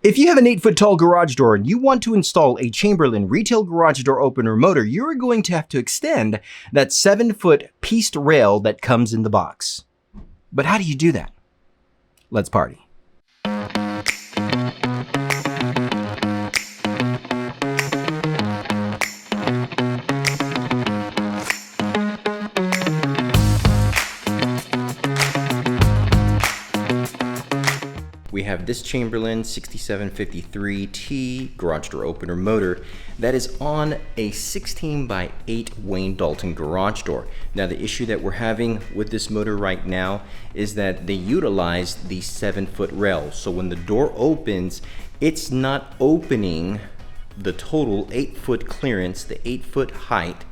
If you have an 8-foot tall garage door and you want to install a Chamberlain retail garage door opener motor, you're going to have to extend that 7-foot pieced rail that comes in the box. But how do you do that? Let's party. We have this Chamberlain 6753T garage door opener motor that is on a 16 by 8 Wayne Dalton garage door. Now the issue that we're having with this motor right now is that they utilize the 7-foot rail. So when the door opens, it's not opening the total 8-foot clearance, the 8-foot height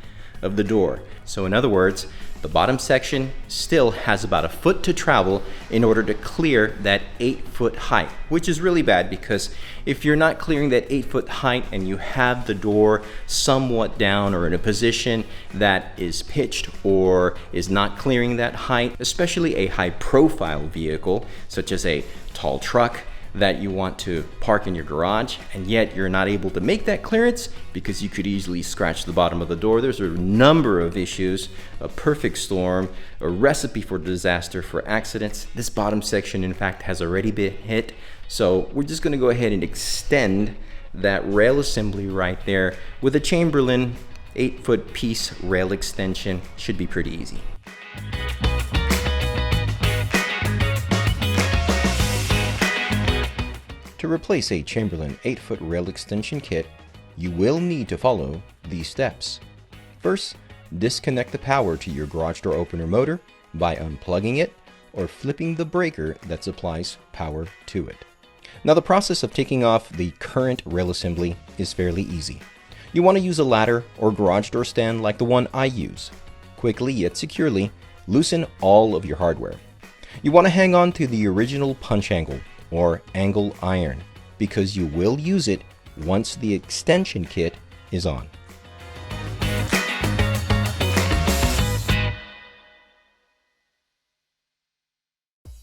of the door. So in other words, the bottom section still has about a foot to travel in order to clear that 8-foot height, which is really bad because if you're not clearing that 8-foot height and you have the door somewhat down or in a position that is pitched or is not clearing that height, especially a high profile vehicle such as a tall truck that you want to park in your garage, and yet you're not able to make that clearance because you could easily scratch the bottom of the door. There's a number of issues, a perfect storm, a recipe for disaster, for accidents. This bottom section, in fact, has already been hit. So we're just gonna go ahead and extend that rail assembly right there with a Chamberlain 8-foot piece rail extension. Should be pretty easy. To replace a Chamberlain 8-foot rail extension kit, you will need to follow these steps. First, disconnect the power to your garage door opener motor by unplugging it or flipping the breaker that supplies power to it. Now the process of taking off the current rail assembly is fairly easy. You want to use a ladder or garage door stand like the one I use. Quickly yet securely loosen all of your hardware. You want to hang on to the original punch angle or angle iron because you will use it once the extension kit is on.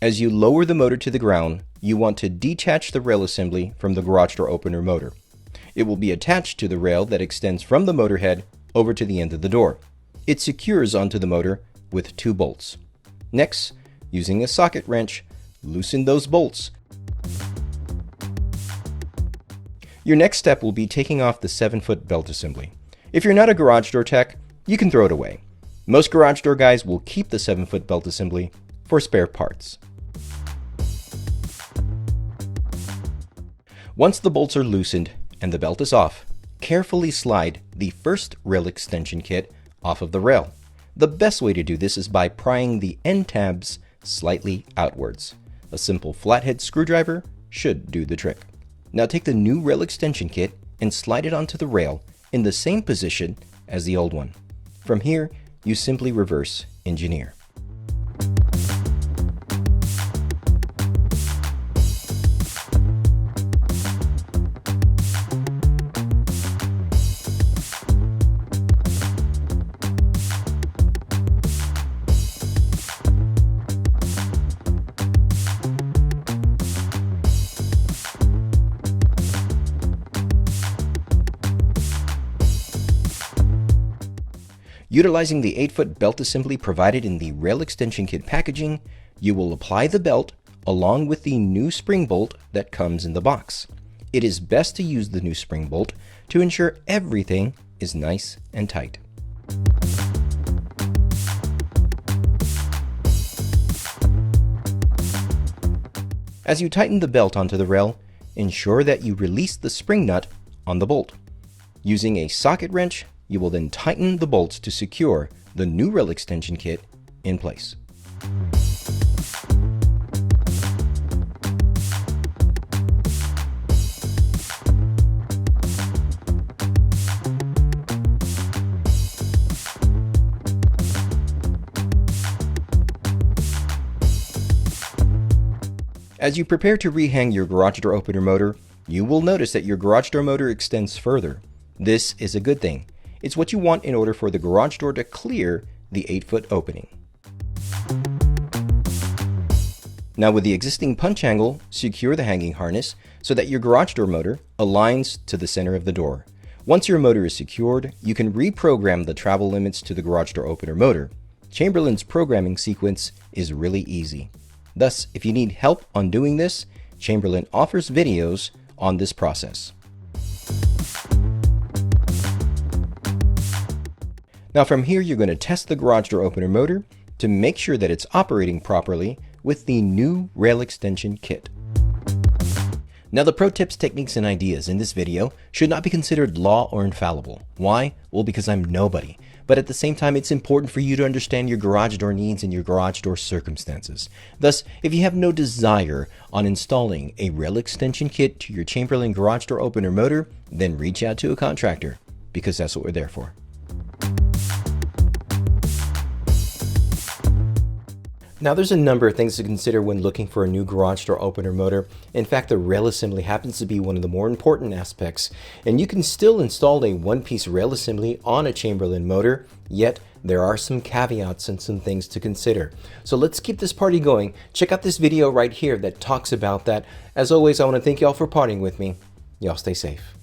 As you lower the motor to the ground, you want to detach the rail assembly from the garage door opener motor. It will be attached to the rail that extends from the motor head over to the end of the door. It secures onto the motor with 2 bolts. Next, using a socket wrench, loosen those bolts. Your next step will be taking off the 7-foot belt assembly. If you're not a garage door tech, you can throw it away. Most garage door guys will keep the 7-foot belt assembly for spare parts. Once the bolts are loosened and the belt is off, carefully slide the first rail extension kit off of the rail. The best way to do this is by prying the end tabs slightly outwards. A simple flathead screwdriver should do the trick. Now take the new rail extension kit and slide it onto the rail in the same position as the old one. From here, you simply reverse engineer. Utilizing the 8-foot belt assembly provided in the rail extension kit packaging, you will apply the belt along with the new spring bolt that comes in the box. It is best to use the new spring bolt to ensure everything is nice and tight. As you tighten the belt onto the rail, ensure that you release the spring nut on the bolt. Using a socket wrench, you will then tighten the bolts to secure the new rail extension kit in place. As you prepare to rehang your garage door opener motor, you will notice that your garage door motor extends further. This is a good thing. It's what you want in order for the garage door to clear the 8-foot opening. Now with the existing punch angle, secure the hanging harness so that your garage door motor aligns to the center of the door. Once your motor is secured, you can reprogram the travel limits to the garage door opener motor. Chamberlain's programming sequence is really easy. Thus, if you need help on doing this, Chamberlain offers videos on this process. Now from here, you're going to test the garage door opener motor to make sure that it's operating properly with the new rail extension kit. Now the pro tips, techniques, and ideas in this video should not be considered law or infallible. Why? Well, because I'm nobody. But at the same time, it's important for you to understand your garage door needs and your garage door circumstances. Thus, if you have no desire on installing a rail extension kit to your Chamberlain garage door opener motor, then reach out to a contractor, because that's what we're there for. Now there's a number of things to consider when looking for a new garage door opener motor. In fact, the rail assembly happens to be one of the more important aspects, and you can still install a one-piece rail assembly on a Chamberlain motor, yet there are some caveats and some things to consider. So let's keep this party going. Check out this video right here that talks about that. As always, I want to thank y'all for partying with me. Y'all stay safe.